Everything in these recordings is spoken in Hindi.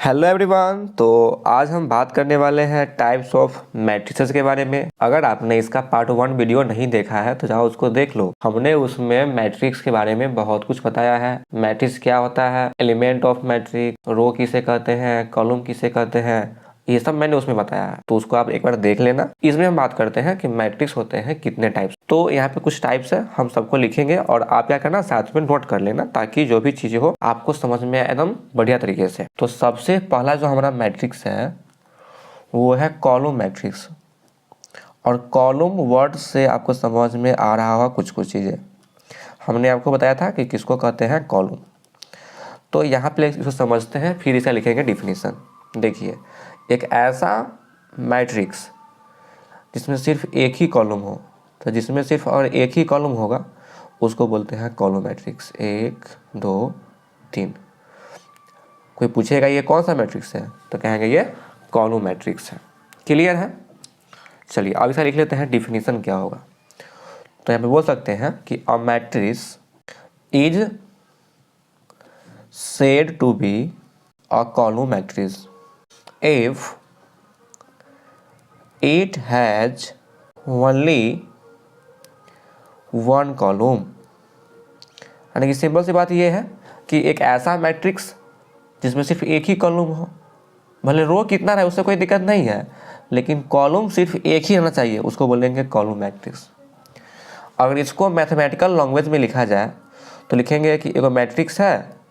Hello everyone. तो आज हम बात करने वाले हैं टाइप्स ऑफ मैट्रिसेस के बारे में। अगर आपने इसका पार्ट 1 वीडियो नहीं देखा है तो जाओ उसको देख लो। हमने उसमें मैट्रिक्स के बारे में बहुत कुछ बताया है। मैट्रिक्स क्या होता है, एलिमेंट ऑफ मैट्रिक्स, रो किसे कहते हैं, कॉलम किसे कहते हैं, ये सब मैंने उसमें बताया है, तो उसको आप एक बार देख लेना। इसमें हम बात करते हैं कि मैट्रिक्स होते हैं कितने टाइप्स। तो यहाँ पे कुछ टाइप्स है, हम सबको लिखेंगे और आप क्या करना साथ में नोट कर लेना, ताकि जो भी चीजें हो आपको समझ में एकदम बढ़िया तरीके से। तो सबसे पहला जो हमारा मैट्रिक्स है वो है कॉलम मैट्रिक्स। और कॉलम वर्ड से आपको समझ में आ रहा होगा कुछ कुछ चीजें। हमने आपको बताया था कि किसको कहते हैं कॉलम। तो यहाँ पे इसको समझते हैं, फिर इसका लिखेंगे डिफिनीशन। देखिए, एक ऐसा मैट्रिक्स जिसमें सिर्फ एक ही कॉलम हो, तो जिसमें सिर्फ और एक ही कॉलम होगा उसको बोलते हैं कॉलम मैट्रिक्स। 1 2 3। कोई पूछेगा ये कौन सा मैट्रिक्स है, तो कहेंगे ये कॉलम मैट्रिक्स है। क्लियर है? चलिए अब इसका लिख लेते हैं डिफिनीशन क्या होगा। तो यहाँ पे बोल सकते हैं कि अ matrix is said to be a column matrix if it has only one column। यानी कि सिंपल सी बात यह है कि एक ऐसा मैट्रिक्स जिसमें सिर्फ एक ही कॉलम हो, भले रो कितना रहे उससे कोई दिक्कत नहीं है, लेकिन कॉलम सिर्फ एक ही रहना चाहिए, उसको बोलेंगे कॉलम मैट्रिक्स। अगर इसको मैथमेटिकल लैंग्वेज में लिखा जाए तो लिखेंगे कि एक मैट्रिक्स है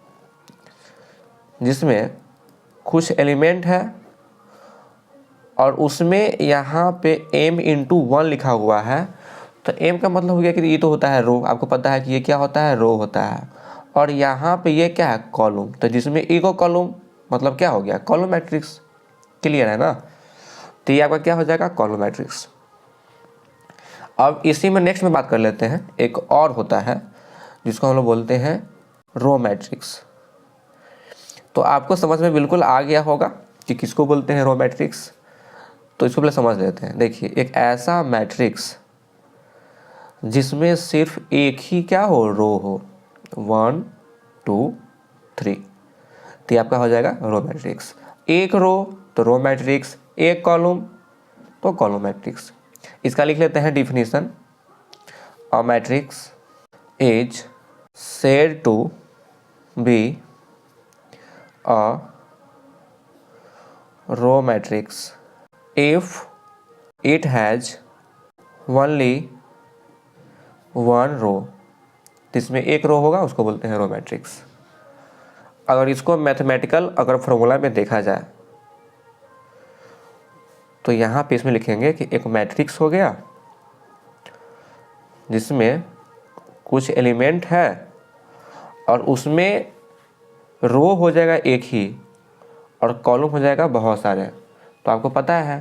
जिसमें कुछ एलिमेंट है और उसमें यहाँ पे m/1 लिखा हुआ है। तो m का मतलब हो गया कि ये तो होता है रो, आपको पता है कि ये क्या होता है, रो होता है। और यहाँ पे ये क्या है, कॉलम। तो जिसमें एक कॉलम मतलब क्या हो गया, कॉलम मैट्रिक्स। क्लियर है ना? तो ये आपका क्या हो जाएगा, कॉलम मैट्रिक्स। अब इसी में नेक्स्ट में बात कर लेते हैं, एक और होता है जिसको हम लोग बोलते हैं रो मैट्रिक्स। तो आपको समझ में बिल्कुल आ गया होगा कि किसको बोलते हैं रो मैट्रिक्स। तो इसको पहले समझ लेते हैं। देखिए, एक ऐसा मैट्रिक्स जिसमें सिर्फ एक ही क्या हो, रो हो, 1 2 3, तो आपका हो जाएगा रो मैट्रिक्स। एक रो तो रो मैट्रिक्स, एक कॉलम तो कॉलम मैट्रिक्स। इसका लिख लेते हैं definition. A matrix is said to be a row matrix if it has only one row। जिसमें एक रो होगा उसको बोलते हैं रो मैट्रिक्स। अगर इसको मैथमेटिकल अगर फॉर्मूला में देखा जाए तो यहाँ पे इसमें लिखेंगे कि एक मैट्रिक्स हो गया जिसमें कुछ एलिमेंट है और उसमें रो हो जाएगा एक ही और कॉलम हो जाएगा बहुत सारे। तो आपको पता है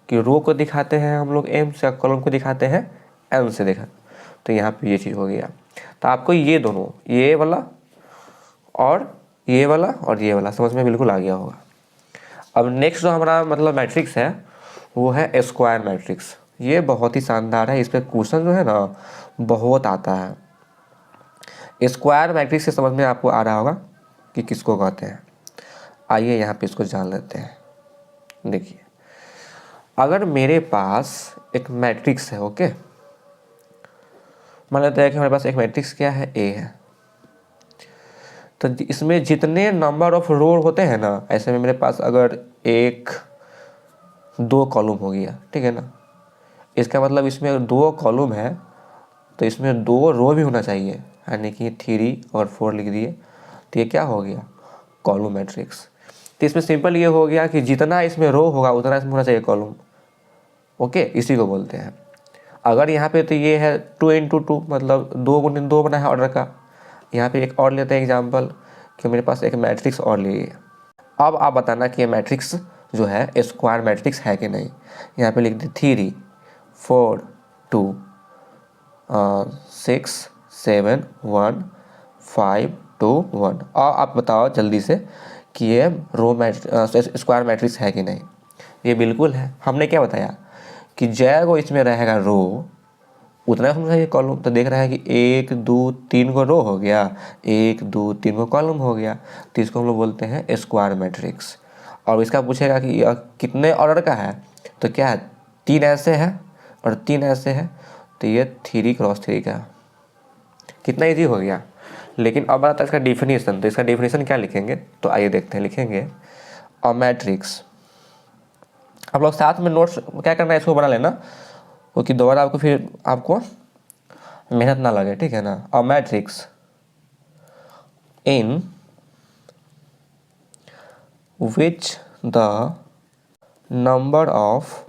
कि रो को दिखाते हैं हम लोग m से, कॉलम को दिखाते हैं n से। देखा, तो यहाँ पे ये चीज़ हो गया। तो आपको ये दोनों, ये वाला और ये वाला और ये वाला समझ में बिल्कुल आ गया होगा। अब नेक्स्ट जो हमारा मतलब मैट्रिक्स है वो है स्क्वायर मैट्रिक्स। ये बहुत ही शानदार है, इस पर क्वेश्चन जो है ना बहुत आता है। स्क्वायर मैट्रिक्स से समझ में आपको आ रहा होगा कि किसको कहते हैं। आइए यहाँ पे इसको जान लेते हैं। देखिए, अगर मेरे पास एक मैट्रिक्स है, ओके, मान लेते हैं कि हमारे पास एक मैट्रिक्स क्या है, ए है। तो इसमें जितने नंबर ऑफ रो होते हैं ना, ऐसे में मेरे पास अगर 1 2 कॉलम हो गया, ठीक है ना, इसका मतलब इसमें अगर 2 कॉलम है तो इसमें 2 रो भी होना चाहिए, यानी कि 3 और 4 लिख दिए, तो ये क्या हो गया, कॉलम मैट्रिक्स। तो इसमें सिंपल ये हो गया कि जितना इसमें रो होगा उतना इसमें होना चाहिए कॉलम। ओके, इसी को बोलते हैं। अगर यहाँ पे तो ये है 2 × 2 मतलब 2 × 2 बना है ऑर्डर का। यहाँ पे एक और लेते हैं एग्जाम्पल कि मेरे पास एक मैट्रिक्स और लिए। अब आप बताना कि ये मैट्रिक्स जो है स्क्वायर मैट्रिक्स है कि नहीं। यहाँ पे लिख दे 3 4 2 6 7 1 5 2 1। और आप बताओ जल्दी से कि ये स्क्वायर मैट्रिक्स है कि नहीं। ये बिल्कुल है। हमने क्या बताया कि जय वो इसमें रहेगा रो उतना होना चाहिए कॉलम। तो देख रहा है कि 1 2 3 को रो हो गया, 1 2 3 को कॉलम हो गया, तो इसको हम लोग बोलते हैं स्क्वायर मैट्रिक्स। और इसका पूछेगा कि यह कितने ऑर्डर का है, तो क्या है 3 ऐसे है और 3 ऐसे है, तो ये 3x3 का। कितना ईजी हो गया। लेकिन अब आता है इसका डिफिनीसन। तो इसका डिफिनीसन क्या लिखेंगे, तो आइए देखते हैं। लिखेंगे अ मैट्रिक्स। आप लोग साथ में नोट्स क्या करना है, इसको बना लेना, क्योंकि दोबारा आपको मेहनत ना लगे, ठीक है ना। A matrix in which the number of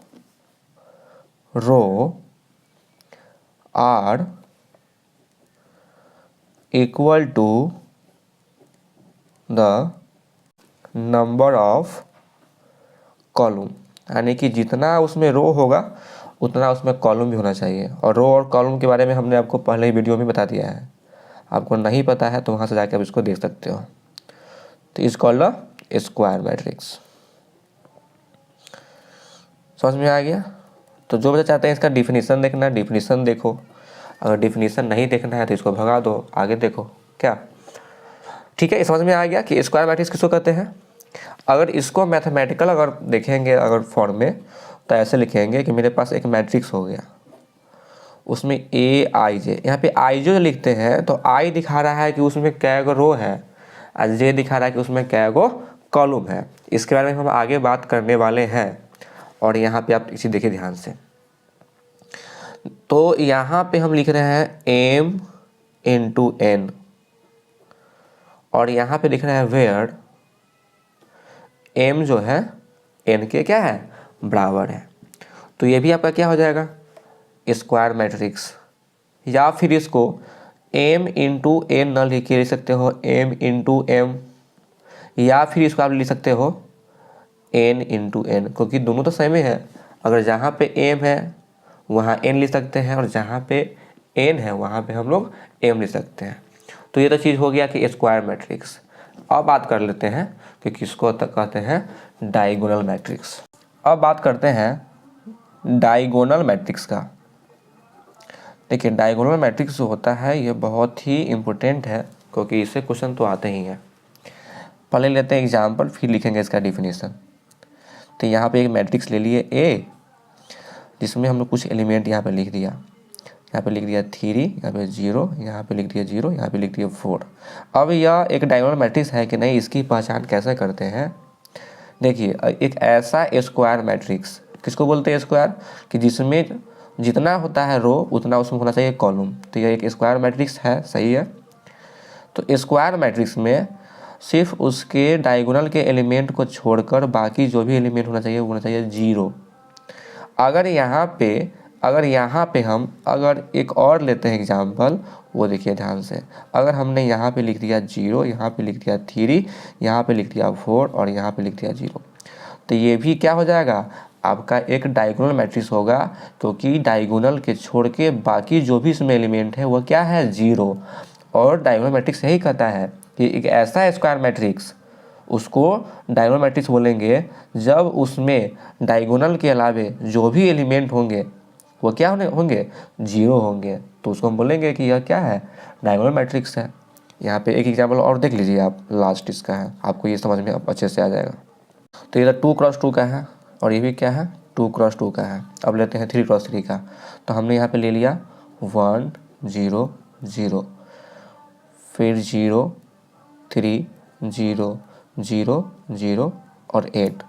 row are equal to the number of column, यानी कि जितना उसमें रो होगा उतना उसमें कॉलम भी होना चाहिए। और रो और कॉलम के बारे में हमने आपको पहले ही वीडियो में बता दिया है, आपको नहीं पता है तो वहाँ से जाकर आप इसको देख सकते हो। तो इस कॉल्ड द स्क्वायर मैट्रिक्स। समझ में आ गया। तो जो बच्चा चाहते हैं इसका डिफिनीसन देखना है, डिफिनीसन देखो। अगर डिफिनीसन नहीं देखना है तो इसको भगा दो, आगे देखो क्या। ठीक है, समझ में आ गया कि स्क्वायर मैट्रिक्स किसको कहते हैं। अगर इसको मैथमेटिकल अगर देखेंगे अगर फॉर्म में, तो ऐसे लिखेंगे कि मेरे पास एक मैट्रिक्स हो गया, उसमें ए आई जे। यहाँ पे आई जो लिखते हैं तो आई दिखा रहा है कि उसमें कै गो रो है, और जे दिखा रहा है कि उसमें कै गो कॉलम है। इसके बारे में हम आगे बात करने वाले हैं। और यहाँ पे आप इसे देखिए ध्यान से। तो यहाँ पे हम लिख रहे हैं एम इंटू एन, और यहाँ पे लिख रहे हैं वेयर एम जो है एन के क्या है बराबर है। तो ये भी आपका क्या हो जाएगा स्क्वायर मैट्रिक्स। या फिर इसको एम इंटू एन न लिख के लिख सकते हो एम इंटू एम, या फिर इसको आप लिख सकते हो एन इंटू एन, क्योंकि दोनों तो सेम ही है। अगर जहाँ पे एम है वहाँ एन लिख सकते हैं, और जहाँ पे एन है वहाँ पे हम लोग एम लिख सकते हैं। तो ये तो चीज़ हो गया कि स्क्वायर मैट्रिक्स। अब बात कर लेते हैं कि किसको कहते हैं डायगोनल मैट्रिक्स। अब बात करते हैं डायगोनल मैट्रिक्स का। देखिए डायगोनल मैट्रिक्स जो होता है ये बहुत ही इम्पोर्टेंट है, क्योंकि इससे क्वेश्चन तो आते ही हैं। पहले लेते हैं एग्जाम्पल, फिर लिखेंगे इसका डिफिनीसन। तो यहाँ पे एक मैट्रिक्स ले लिए ए, जिसमें हम लोग कुछ एलिमेंट यहाँ पे लिख दिया। यहाँ पे लिख दिया 3, यहाँ पे 0, यहाँ पे लिख दिया 0, यहाँ पे लिख दिया 4। अब यह एक डायगोनल मैट्रिक्स है कि नहीं, इसकी पहचान कैसे करते हैं। देखिए एक ऐसा स्क्वायर मैट्रिक्स, किसको बोलते हैं स्क्वायर, कि जिसमें जितना होता है रो उतना उसमें होना चाहिए कॉलम। तो यह एक स्क्वायर मैट्रिक्स है, सही है। तो स्क्वायर मैट्रिक्स में सिर्फ उसके डायगोनल के एलिमेंट को छोड़कर बाकी जो भी एलिमेंट होना चाहिए वो होना चाहिए 0। अगर यहाँ पे हम अगर एक और लेते हैं एग्जाम्पल, वो देखिए ध्यान से। अगर हमने यहाँ पे लिख दिया 0, यहाँ पे लिख दिया 3, यहाँ पे लिख दिया 4 और यहाँ पे लिख दिया 0, तो ये भी क्या हो जाएगा आपका एक डायगोनल मैट्रिक्स होगा, क्योंकि डायगोनल के छोड़ के बाकी जो भी इसमें एलिमेंट है वो क्या है 0। और डायगोनल मैट्रिक्स यही कहता है कि एक ऐसा स्क्वायर मैट्रिक्स, उसको डायगोनल मैट्रिक्स बोलेंगे जब उसमें डायगोनल के अलावे जो भी एलिमेंट होंगे वो क्या होंगे 0 होंगे। तो उसको हम बोलेंगे कि यह क्या है डायगोनल मैट्रिक्स है। यहाँ पे एक एग्जाम्पल और देख लीजिए आप, लास्ट इसका है, आपको ये समझ में अच्छे से आ जाएगा। तो ये 2x2 का है और ये भी क्या है 2x2 का है। अब लेते हैं 3x3 का। तो हमने यहाँ पे ले लिया 1 0 0, फिर 0 3 0 0 0 और 8।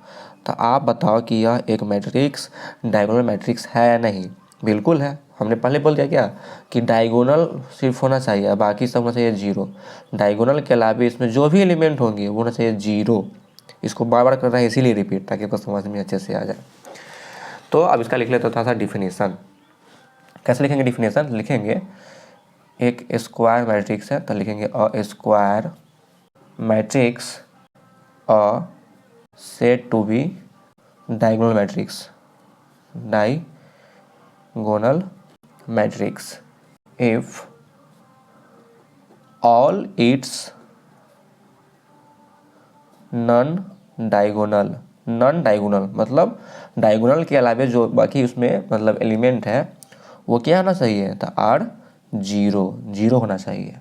तो आप बताओ कि यह एक मैट्रिक्स डायगोनल मैट्रिक्स है या नहीं। बिल्कुल है। हमने पहले बोल दिया क्या कि डायगोनल सिर्फ होना चाहिए, बाकी सब होना चाहिए 0। डायगोनल के अलावा इसमें जो भी एलिमेंट होंगे वो होना चाहिए 0। इसको बार बार कर रहा है इसीलिए रिपीट, ताकि आपको समझ में अच्छे से आ जाए। तो अब इसका लिख लेते था डिफिनीसन। कैसे लिखेंगे डिफिनीसन, लिखेंगे एक स्क्वायर मैट्रिक्स है तो लिखेंगे a square matrix a said to be diagonal matrix if all its non diagonal मतलब डायगोनल के अलावे जो बाकी उसमें मतलब एलिमेंट है वो क्या होना चाहिए, तो R 0 होना चाहिए।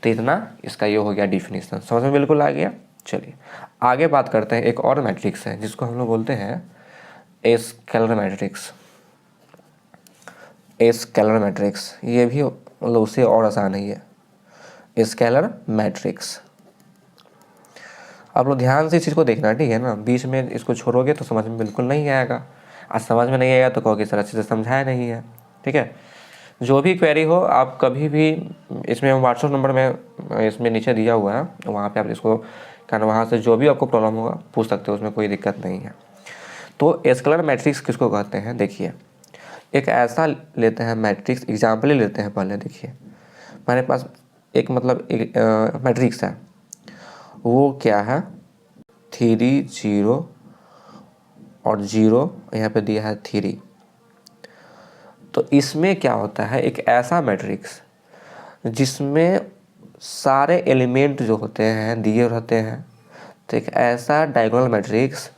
तो इतना इसका ये हो गया डिफिनीशन, समझ में बिल्कुल आ गया। चलिए आगे बात करते हैं, एक और मैट्रिक्स है जिसको हम लोग बोलते हैं स्केलर मैट्रिक्स। स्केलर मैट्रिक्स ये भी मतलब उससे और आसान ही है, स्केलर मैट्रिक्स। आप लोग ध्यान से इस चीज़ को देखना, ठीक है ना, बीच में इसको छोड़ोगे तो समझ में बिल्कुल नहीं आएगा। आज समझ में नहीं आएगा तो कहोगे सर अच्छे से समझाया नहीं है, ठीक है। जो भी क्वेरी हो आप कभी भी इसमें व्हाट्सएप नंबर में इसमें नीचे दिया हुआ है, वहाँ पे आप इसको कहना, वहाँ से जो भी आपको प्रॉब्लम होगा पूछ सकते हो, उसमें कोई दिक्कत नहीं है। तो स्केलर मैट्रिक्स किसको कहते हैं, देखिए एक ऐसा लेते हैं मैट्रिक्स, एग्जाम्पल ही लेते हैं पहले। देखिए हमारे पास एक मतलब एक मैट्रिक्स है, वो क्या है 3 0 और 0, यहाँ पे दिया है 3। तो इसमें क्या होता है, एक ऐसा मैट्रिक्स जिसमें सारे एलिमेंट जो होते हैं दिए रहते हैं। तो एक ऐसा डायगोनल मैट्रिक्स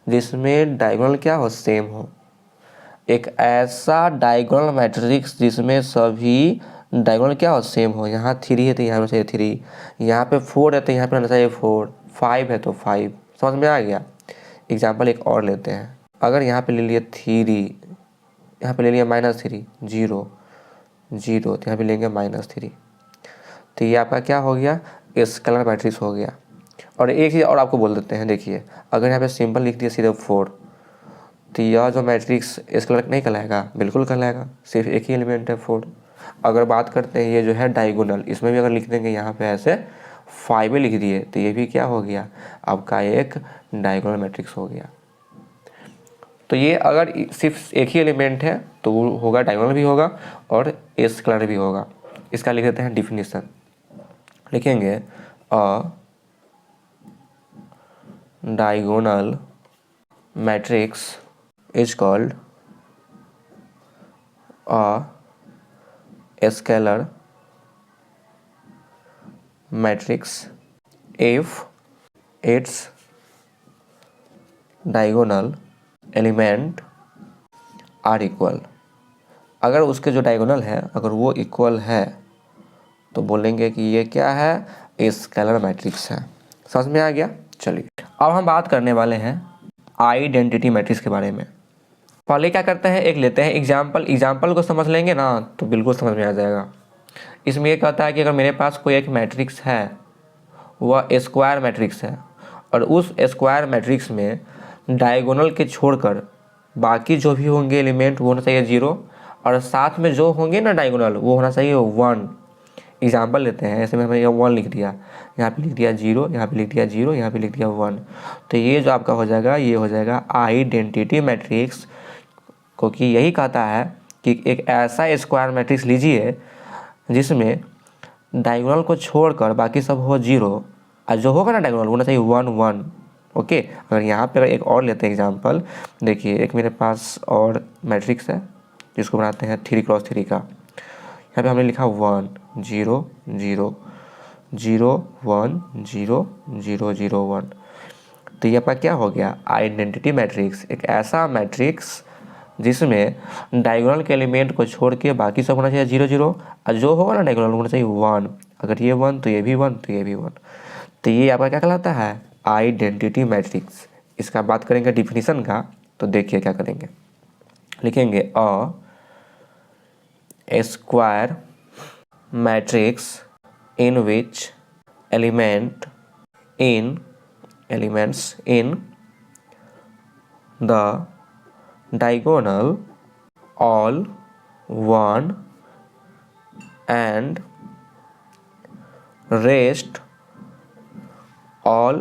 जिसमें डायगोनल क्या हो, सेम हो। एक ऐसा डायगोनल मैट्रिक्स जिसमें सभी डायगोनल क्या हो, सेम हो। यहाँ 3 है तो यहाँ पे चाहिए 3, यहाँ पे 4 है तो यहाँ पे रहना चाहिए 4, 5 है तो 5। समझ में आ गया। एग्जाम्पल एक और लेते हैं, अगर यहाँ पे ले लिया 3, यहाँ पे ले लिया -3, 0 0, तो यहाँ पे लेंगे -3। तो ये आपका क्या हो गया, स्केलर मैट्रिक्स हो गया। और एक चीज़ और आपको बोल देते हैं, देखिए अगर यहाँ पे सिंपल लिख दिया सीधे 4, तो यह जो मैट्रिक्स स्केलर नहीं कहलाएगा, बिल्कुल कहलाएगा, सिर्फ एक ही एलिमेंट है 4। अगर बात करते हैं ये जो है डायगोनल, इसमें भी अगर लिख देंगे यहाँ पे ऐसे 5 लिख दिए, तो ये भी क्या हो गया, आपका एक डायगोनल मैट्रिक्स हो गया। तो ये अगर सिर्फ एक ही एलिमेंट है तो वो होगा, डायगोनल भी होगा और स्केलर भी होगा। इसका लिख देते हैं डिफिनीशन, लिखेंगे a diagonal matrix is called a scalar matrix if its diagonal element are equal. अगर उसके जो डायगोनल है अगर वो इक्वल है तो बोलेंगे कि ये क्या है, स्केलर मैट्रिक्स है। समझ में आ गया। चलिए अब हम बात करने वाले हैं आइडेंटिटी मैट्रिक्स के बारे में। पहले क्या करते हैं, एक लेते हैं एग्जाम्पल। एग्जाम्पल को समझ लेंगे ना तो बिल्कुल समझ में आ जाएगा। इसमें ये कहता है कि अगर मेरे पास कोई एक मैट्रिक्स है, वह स्क्वायर मैट्रिक्स है, और उस स्क्वायर मैट्रिक्स में डायगोनल के छोड़कर बाकी जो भी होंगे एलिमेंट वो होना चाहिए 0, और साथ में जो होंगे ना डायगोनल वो होना चाहिए 1। एग्जाम्पल लेते हैं, ऐसे में हमने 1 लिख दिया, यहाँ पे लिख दिया 0, यहाँ पे लिख दिया 0, यहाँ पे लिख दिया 1। तो ये जो आपका हो जाएगा, ये हो जाएगा आइडेंटिटी मैट्रिक्स, क्योंकि यही कहता है कि एक ऐसा स्क्वायर मैट्रिक्स लीजिए जिसमें डायगोनल को छोड़कर बाकी सब हो 0, और जो होगा ना डायगोनल होना चाहिए 1 1। ओके। अगर यहाँ पे एक और लेते हैं एग्जांपल, देखिए एक मेरे पास और मैट्रिक्स है जिसको बनाते हैं 3 क्रॉस 3 का। यहाँ पे हमने लिखा 1 0 0 0 1 0 0 0 1। तो ये आपका क्या हो गया, आइडेंटिटी मैट्रिक्स। एक ऐसा मैट्रिक्स जिसमें डायगोनल के एलिमेंट को छोड़ के बाकी सब होना चाहिए 0 0, और जो होगा ना डायगोनल होना चाहिए 1। अगर ये 1 तो ये भी 1, तो ये भी 1। तो ये आपका क्या कहलाता है, आइडेंटिटी मैट्रिक्स। इसका बात करेंगे डिफिनीशन का, तो देखिए क्या करेंगे, लिखेंगे a square matrix in which elements in the diagonal all 1 and rest all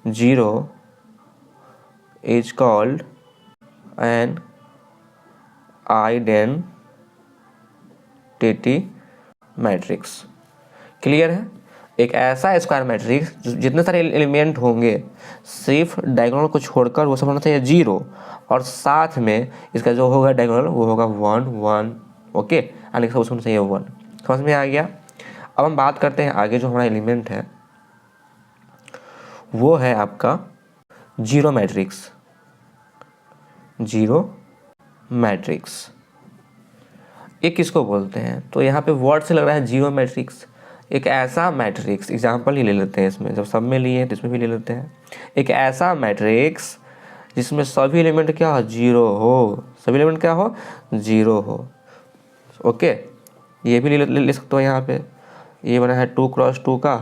0 is called an identity matrix। Clear है। एक ऐसा स्क्वायर मैट्रिक्स जितने सारे एलिमेंट होंगे सिर्फ डायगोनल को छोड़कर वो सब होना चाहिए 0, और साथ में इसका जो होगा डायगोनल वो होगा 1 1। ओके, यानी सब होना चाहिए 1। समझ में आ गया। अब हम बात करते हैं आगे, जो हमारा एलिमेंट है वो है आपका 0 मैट्रिक्स। 0 मैट्रिक्स। ये किसको बोलते हैं? तो यहाँ पे वर्ड से लग रहा है जीरो मैट्रिक्स। एक ऐसा मैट्रिक्स, एग्जाम्पल ही ले लेते हैं इसमें, जब सब में लिए हैं तो इसमें भी ले लेते हैं। एक ऐसा मैट्रिक्स जिसमें सभी एलिमेंट क्या हो? जीरो हो। सभी एलिमेंट क्या हो? जीरो हो। ओके, ये भी ले सकते हो। यहाँ पे ये बना है 2x2 का,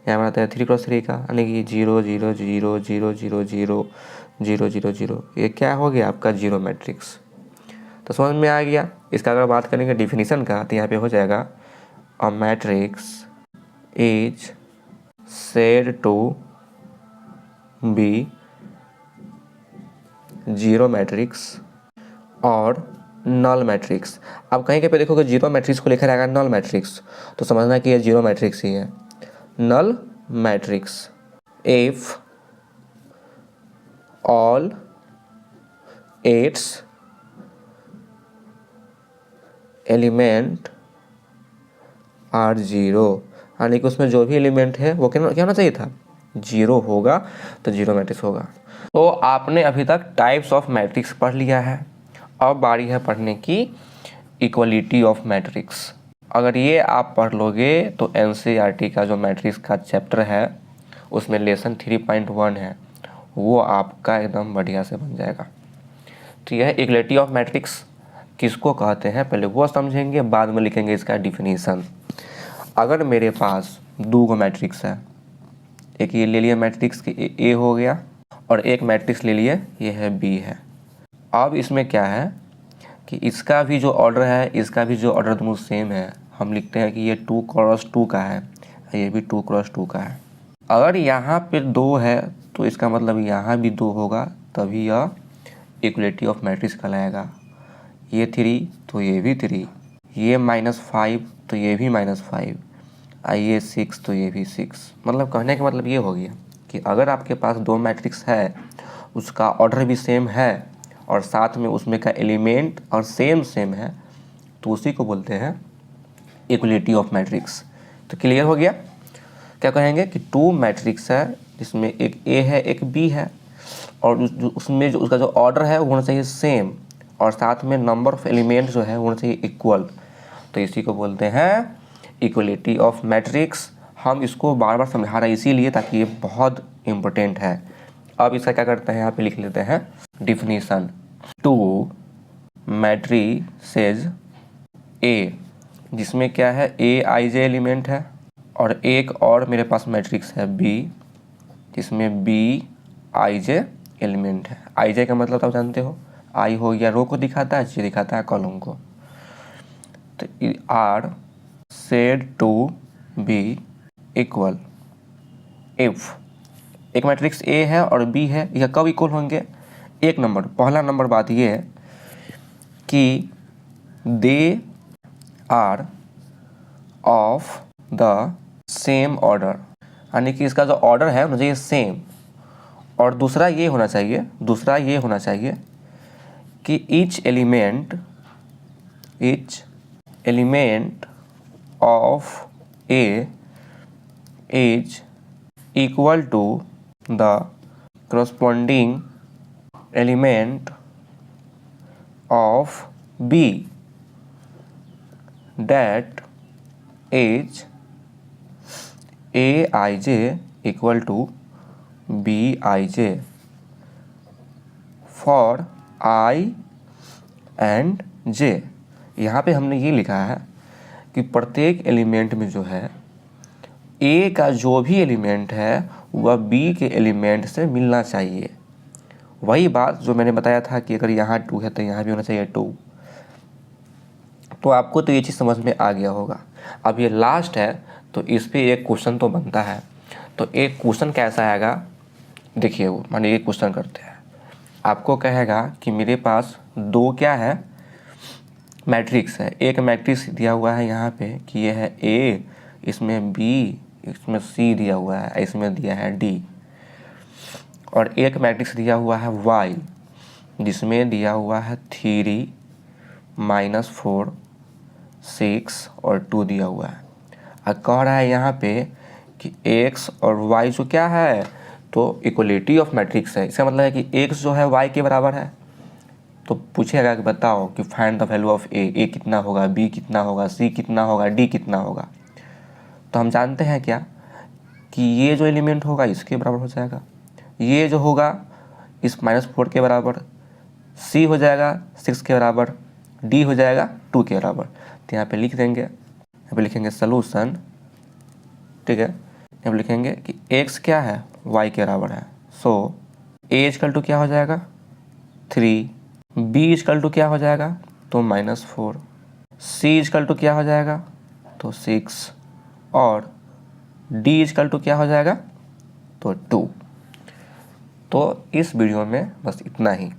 यहाँ बनाते हैं 3x3 का, यानी कि 0 0 0 0 0 0 0 0 0। ये क्या हो गया आपका? Zero matrix. तो समझ में आ गया। इसका अगर बात करेंगे डिफिनीशन का, तो यहाँ पे हो जाएगा a matrix is said to be zero matrix और नल मैट्रिक्स। अब कहीं पे देखोगे जीरो मैट्रिक्स को लिखा रहेगा नल मैट्रिक्स, तो समझना कि ये जीरो मैट्रिक्स ही है। Null matrix if all its element are zero, यानी कि उसमें जो भी एलिमेंट है वो क्या होना चाहिए था? जीरो होगा, तो जीरो मैट्रिक्स होगा। तो आपने अभी तक टाइप्स ऑफ मैट्रिक्स पढ़ लिया है। अब बारी है पढ़ने की इक्वलिटी ऑफ मैट्रिक्स। अगर ये आप पढ़ लोगे तो एनसीईआरटी का जो मैट्रिक्स का चैप्टर है उसमें लेसन 3.1 है, वो आपका एकदम बढ़िया से बन जाएगा। तो यह इक्वलिटी ऑफ मैट्रिक्स किसको कहते हैं पहले वो समझेंगे, बाद में लिखेंगे इसका डिफिनीशन। अगर मेरे पास दो गो मैट्रिक्स है, एक ये ले लिया मैट्रिक्स कि ए हो गया, और एक मैट्रिक्स ले लिए ये है बी है। अब इसमें क्या है कि इसका भी जो ऑर्डर है, इसका भी जो ऑर्डर दोनों सेम है। हम लिखते हैं कि ये 2x2 का है, ये भी 2x2 का है। अगर यहाँ पे 2 है तो इसका मतलब यहाँ भी 2 होगा, तभी यह इक्वलिटी ऑफ मैट्रिक्स कहलाएगा। ये 3 तो ये भी 3, ये -5 तो ये भी -5, ये 6 तो ये भी 6। मतलब कहने का मतलब ये हो गया कि अगर आपके पास दो मैट्रिक्स है, उसका ऑर्डर भी सेम है और साथ में उसमें का एलिमेंट और सेम है, तो उसी को बोलते हैं इक्वलिटी ऑफ मैट्रिक्स। तो क्लियर हो गया? क्या कहेंगे कि टू मैट्रिक्स है जिसमें एक ए है एक बी है, और उसमें जो उसका जो ऑर्डर है वो होना चाहिए सेम, और साथ में नंबर ऑफ एलिमेंट जो है वो होना चाहिए इक्वल। तो इसी को बोलते हैं इक्वलिटी ऑफ मैट्रिक्स। हम इसको बार बार समझा रहे हैं इसीलिए ताकि ये बहुत इम्पोर्टेंट है। अब इसका क्या करते हैं, यहाँ पे लिख लेते हैं डिफिनीशन। टू मैट्रिसेज ए, जिसमें क्या है ए आई जे एलिमेंट है, और एक और मेरे पास मैट्रिक्स है बी जिसमें बी आई जे एलिमेंट है। आई जे का मतलब आप जानते हो, आई हो गया रो को दिखाता है, जे दिखाता है कॉलम को। तो are said to be equal if एक मैट्रिक्स ए है और बी है, यह कब इक्वल होंगे? एक नंबर, पहला नंबर बात यह है कि they are of the same order, यानी कि इसका जो ऑर्डर है मुझे ये सेम। और दूसरा ये होना चाहिए कि each element of A is equal to the corresponding element of B, that is Aij equal to Bij for I and J। यहाँ पे हमने ये लिखा है कि प्रत्येक एलिमेंट में जो है ए का जो भी एलिमेंट है वह बी के एलिमेंट से मिलना चाहिए। वही बात जो मैंने बताया था कि अगर यहाँ 2 है तो यहाँ भी होना चाहिए 2। तो आपको तो ये चीज़ समझ में आ गया होगा। अब ये लास्ट है तो इस पे एक क्वेश्चन तो बनता है। तो एक क्वेश्चन कैसा आएगा देखिए, वो मानिए एक क्वेश्चन करते हैं, आपको कहेगा कि मेरे पास दो क्या है मैट्रिक्स है। एक मैट्रिक्स दिया हुआ है यहाँ पे कि ये है ए, इसमें बी, इसमें सी दिया हुआ है, इसमें दिया है डी। और एक मैट्रिक्स दिया हुआ है वाई जिसमें दिया हुआ है 3 -4 6 और 2 दिया हुआ है। अब कह रहा है यहाँ पे कि x और y जो क्या है तो इक्वलिटी ऑफ मैट्रिक्स है। इसका मतलब है कि x जो है y के बराबर है, तो पूछेगा कि बताओ कि फाइंड द वैल्यू ऑफ ए कितना होगा, बी कितना होगा, सी कितना होगा, डी कितना होगा। तो हम जानते हैं क्या कि ये जो एलिमेंट होगा इसके बराबर हो जाएगा, ये जो होगा इस -4 के बराबर, सी हो जाएगा 6 के बराबर, डी हो जाएगा 2 के बराबर। तो यहाँ पे लिख देंगे, यहाँ पे लिखेंगे सोल्यूशन, ठीक है। यहाँ पे लिखेंगे कि x क्या है, y के बराबर है। सो a इक्वल टू क्या हो जाएगा 3, b इक्वल टू क्या हो जाएगा तो -4, c इक्वल टू क्या हो जाएगा तो 6 और d इक्वल टू क्या हो जाएगा तो 2। तो इस वीडियो में बस इतना ही,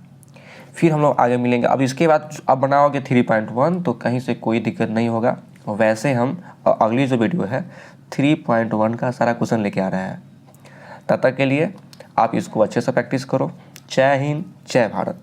फिर हम लोग आगे मिलेंगे। अब इसके बाद आप बनाओगे 3.1 तो कहीं से कोई दिक्कत नहीं होगा। वैसे हम अगली जो वीडियो है 3.1 का सारा क्वेश्चन लेके आ रहे हैं। तब तक के लिए आप इसको अच्छे से प्रैक्टिस करो। जय हिंद, जय भारत।